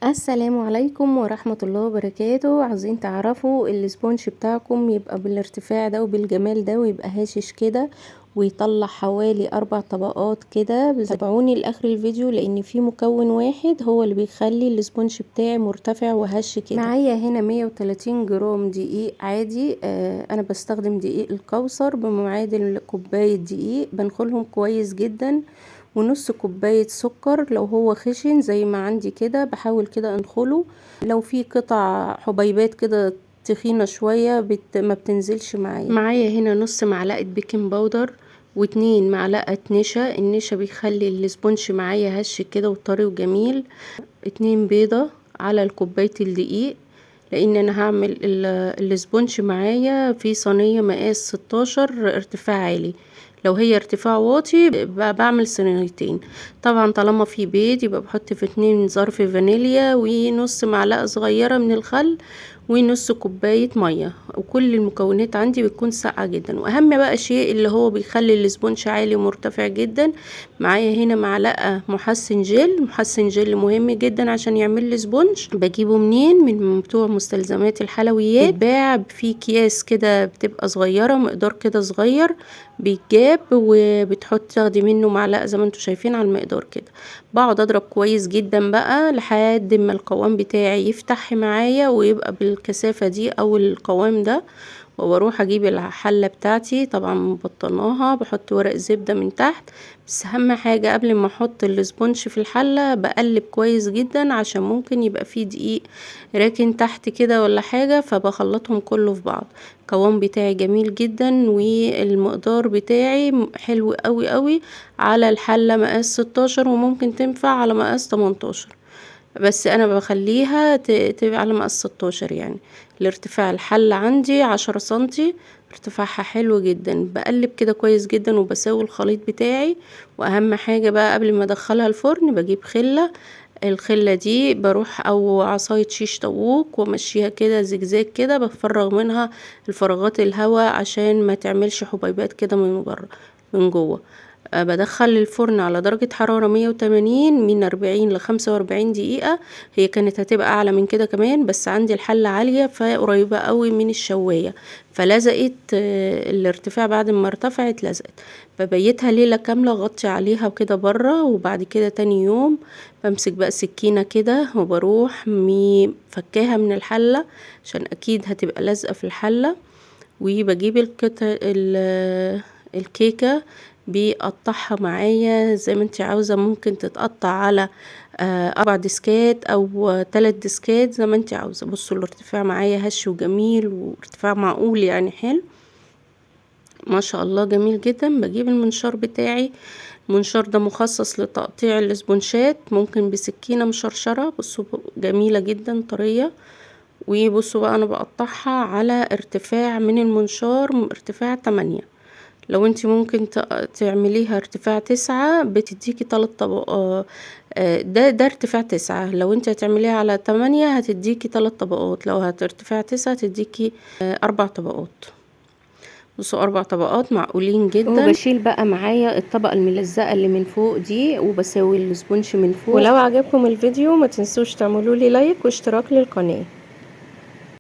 السلام عليكم ورحمة الله وبركاته. عاوزين تعرفوا السبونج بتاعكم يبقى بالارتفاع ده وبالجمال ده ويبقى هاشش كده ويطلع حوالي 4 طبقات كده. تابعوني لاخر الفيديو لان في مكون واحد هو اللي بيخلي السبونج بتاعي مرتفع وهش كده. معايا هنا 130 جرام دقيق عادي. انا بستخدم دقيق الكوثر بمعادل كوباية دقيق، بنخلهم كويس جدا، ونص كوباية سكر لو هو خشن زي ما عندي كده بحاول كده انخله. لو في قطع حبيبات كده تخينة شوية ما بتنزلش معايا هنا نص معلقة بيكنج باودر و2 معلقة نشا. النشا بيخلي السبونج معايا هش كده وطري وجميل. 2 بيضة على الكوباية الدقيق، لان انا هعمل السبونج معايا في صينية مقاس 16 ارتفاع عالي. لو هي ارتفاع واطي بعمل صينيتين. طبعا طالما في بيض يبقى بحط في 2 ظرف فانيليا ونص معلقة صغيرة من الخل ونص كوباية مية، وكل المكونات عندي بتكون ساقعة جدا. واهم بقى شيء اللي هو بيخلي السبونج عالي ومرتفع جدا، معايا هنا معلقة محسن جل. محسن جل مهم جدا عشان يعمل لي سبونج. بجيبه منين؟ من بتوع مستلزمات الحلويات، بيتباع في اكياس كده بتبقى صغيرة، مقدار كده صغير بيتجاب تاخدي منه معلقة زي ما انتوا شايفين على المقدار كده. بقعد اضرب كويس جدا بقى لحد ما القوام بتاعي يفتح معايا ويبقى بالكثافة دي او القوام ده، وبروح اجيب الحله بتاعتي. طبعا مبطناها، بحط ورق زبده من تحت. بس اهم حاجه قبل ما احط السبونج في الحله بقلب كويس جدا، عشان ممكن يبقى فيه دقيق راكن تحت كده ولا حاجه، فبخلطهم كله في بعض. القوام بتاعي جميل جدا والمقدار بتاعي حلو قوي قوي على الحله مقاس 16، وممكن تنفع على مقاس 18، بس انا بخليها تبقى على مقاس 16. يعني الارتفاع الحلة عندي 10 سنتي، ارتفاعها حلو جدا. بقلب كده كويس جدا وبساوي الخليط بتاعي. واهم حاجة بقى قبل ما ادخلها الفرن بجيب خلة. الخلة دي بروح او عصاية شيش طاووق وامشيها كده زجزاج كده، بفرغ منها الفراغات الهواء عشان ما تعملش حبيبات كده من بره من جوه. بدخل الفرن على درجة حرارة 180 من 40 ل 45 دقيقة. هي كانت هتبقى اعلى من كده كمان، بس عندي الحلة عالية فقريبة قوي من الشواية، فلزقت الارتفاع. بعد ما ارتفعت لزقت. ببيتها ليلة كاملة غطي عليها وكده بره. وبعد كده تاني يوم بمسك بقى سكينة كده وبروح فكاها من الحلة، عشان اكيد هتبقى لازقة في الحلة. وبجيب الكيكة بيقطعها معايا زي ما انت عاوزة. ممكن تتقطع على 4 ديسكات او 3 ديسكات زي ما انت عاوزة. بصوا الارتفاع معايا هش وجميل وارتفاع معقول يعني حلو ما شاء الله، جميل جدا. بجيب المنشار بتاعي. المنشار ده مخصص لتقطيع الاسبونشات، ممكن بسكينة مشرشرة. بصوا جميلة جدا طرية. وبصوا بقى انا بقطعها على ارتفاع من المنشار ارتفاع 8. لو انت ممكن تعمليها ارتفاع 9 بتديكي 3 طبقات. ده ارتفاع 9. لو انت هتعمليها على 8 هتديكي 3 طبقات. لو هترتفع 9 هتديكي 4 طبقات. بصوا 4 طبقات معقولين جدا. وبشيل بقى معايا الطبقة الملزقة اللي من فوق دي وبسوي السبونج من فوق. ولو عجبكم الفيديو ما تنسوش تعملوا لي لايك واشتراك للقناة.